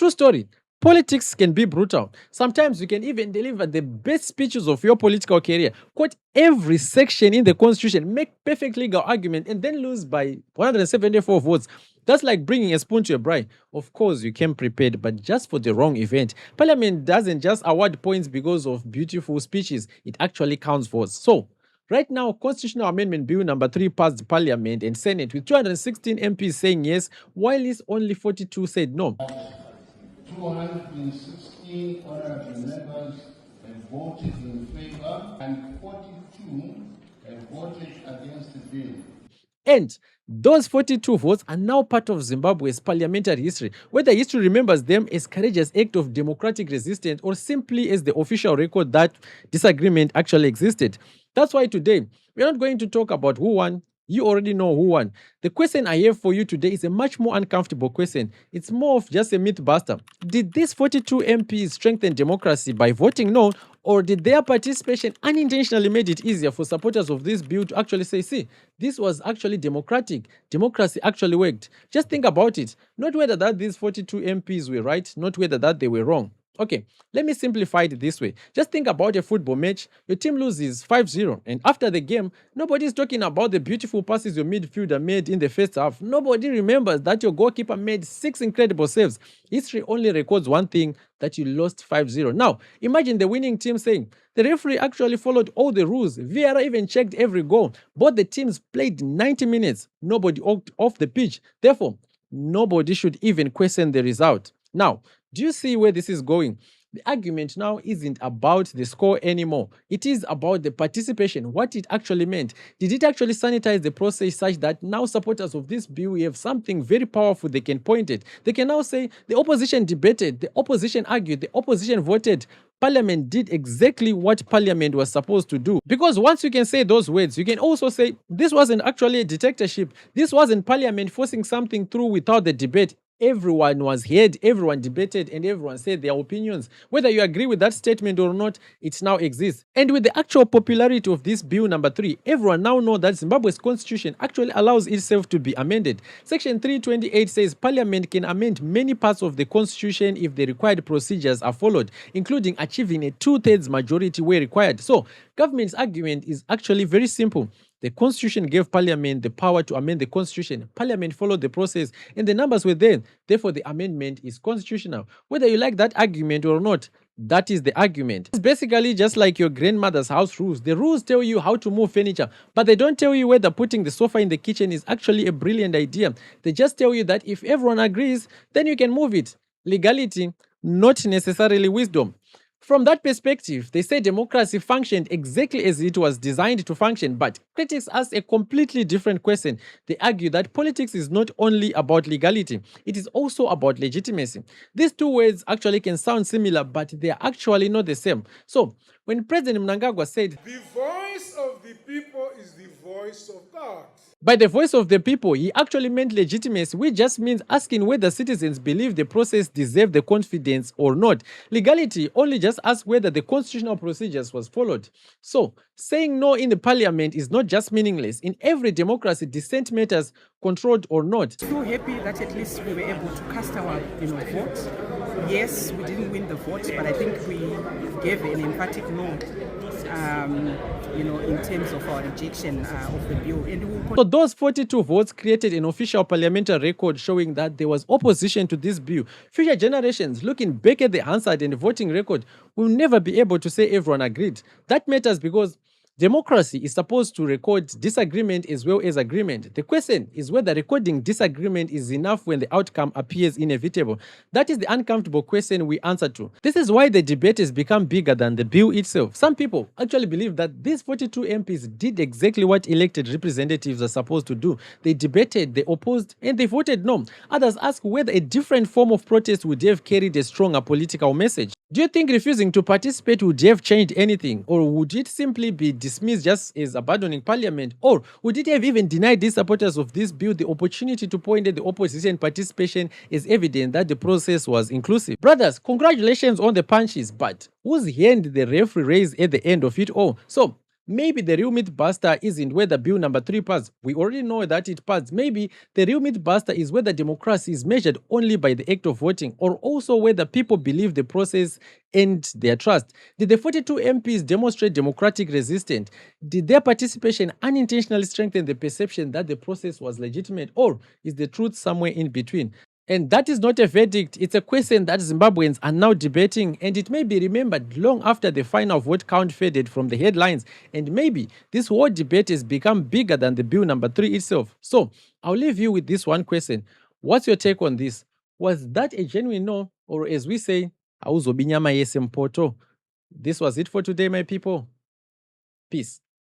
True story. Politics can be brutal. Sometimes you can even deliver the best speeches of your political career, quote every section in the constitution, make perfect legal argument, and then lose by 174 votes. That's like bringing a spoon to a bride. Of course, you came prepared, but just for the wrong event. Parliament doesn't just award points because of beautiful speeches, it actually counts votes. So, right now, Constitutional Amendment Bill number 3 passed Parliament and Senate with 216 MPs saying yes, while only 42 said no. 216 honorable members have voted in favor and 42 have voted against the bill. And those 42 votes are now part of Zimbabwe's parliamentary history, whether history remembers them as courageous act of democratic resistance or simply as the official record that disagreement actually existed. That's why today, we're not going to talk about who won. You already know who won. The question I have for you today is a much more uncomfortable question. It's more of just a myth buster. Did these 42 MPs strengthen democracy by voting no, or did their participation unintentionally made it easier for supporters of this bill to actually say, see, this was actually democratic. Democracy actually worked. Just think about it. Not whether that these 42 MPs were right, not whether that they were wrong. Okay, let me simplify it this way. Just think about a football match. Your team loses 5-0, and after the game, nobody's talking about the beautiful passes your midfielder made in the first half. Nobody remembers that your goalkeeper made 6 incredible saves. History only records one thing, that you lost 5-0. Now, imagine the winning team saying, the referee actually followed all the rules. VAR even checked every goal. Both the teams played 90 minutes. Nobody walked off the pitch. Therefore, nobody should even question the result. Now, do you see where this is going? The argument now isn't about the score anymore. It is about the participation, what it actually meant. Did it actually sanitize the process such that now supporters of this bill have something very powerful they can point at? They can now say the opposition debated, the opposition argued, the opposition voted. Parliament did exactly what Parliament was supposed to do. Because once you can say those words, you can also say this wasn't actually a dictatorship. This wasn't Parliament forcing something through without the debate. Everyone was heard, everyone debated, and everyone said their opinions. Whether you agree with that statement or not, it now exists. And with the actual popularity of this bill number 3, everyone now knows that Zimbabwe's constitution actually allows itself to be amended. Section 328 says Parliament can amend many parts of the constitution if the required procedures are followed, including achieving a 2/3 majority where required. So, government's argument is actually very simple. The constitution gave Parliament the power to amend the constitution. Parliament followed the process and the numbers were there. Therefore, the amendment is constitutional. Whether you like that argument or not, that is the argument. It's basically just like your grandmother's house rules. The rules tell you how to move furniture, but they don't tell you whether putting the sofa in the kitchen is actually a brilliant idea. They just tell you that if everyone agrees, then you can move it. Legality, not necessarily wisdom. From that perspective, they say democracy functioned exactly as it was designed to function, but critics ask a completely different question. They argue that politics is not only about legality, it is also about legitimacy. These two words actually can sound similar, but they are actually not the same. So, when President Mnangagwa said, "The voice of the people is the voice of God," by the voice of the people, he actually meant legitimacy, which just means asking whether citizens believe the process deserve the confidence or not. Legality only just asks whether the constitutional procedures was followed. So, saying no in the parliament is not just meaningless. In every democracy, dissent matters, controlled or not. So happy that at least we were able to cast our vote. Yes, we didn't win the vote, but I think we gave an emphatic no. In terms of our rejection of the bill. So those 42 votes created an official parliamentary record showing that there was opposition to this bill. Future generations looking back at the Hansard and the voting record will never be able to say everyone agreed. That matters because democracy is supposed to record disagreement as well as agreement. The question is whether recording disagreement is enough when the outcome appears inevitable. That is the uncomfortable question we answer to. This is why the debate has become bigger than the bill itself. Some people actually believe that these 42 MPs did exactly what elected representatives are supposed to do. They debated, they opposed, and they voted no. Others ask whether a different form of protest would have carried a stronger political message. Do you think refusing to participate would have changed anything, or would it simply be dismissed just as abandoning parliament, or would it have even denied these supporters of this bill the opportunity to point at the opposition participation as evidence that the process was inclusive? Brothers, congratulations on the punches, but whose hand did the referee raise at the end of it all? So, maybe the real myth buster isn't whether bill number 3 passed. We already know that it passed. Maybe the real myth buster is whether democracy is measured only by the act of voting, or also whether people believe the process and their trust. Did the 42 MPs demonstrate democratic resistance? Did their participation unintentionally strengthen the perception that the process was legitimate, or is the truth somewhere in between? And that is not a verdict. It's a question that Zimbabweans are now debating, and it may be remembered long after the final vote count faded from the headlines. And maybe this whole debate has become bigger than the bill number 3 itself. So I'll leave you with this one question. What's your take on this? Was that a genuine no? Or as we say, auzobinyama yesempoto? This was it for today, my people. Peace.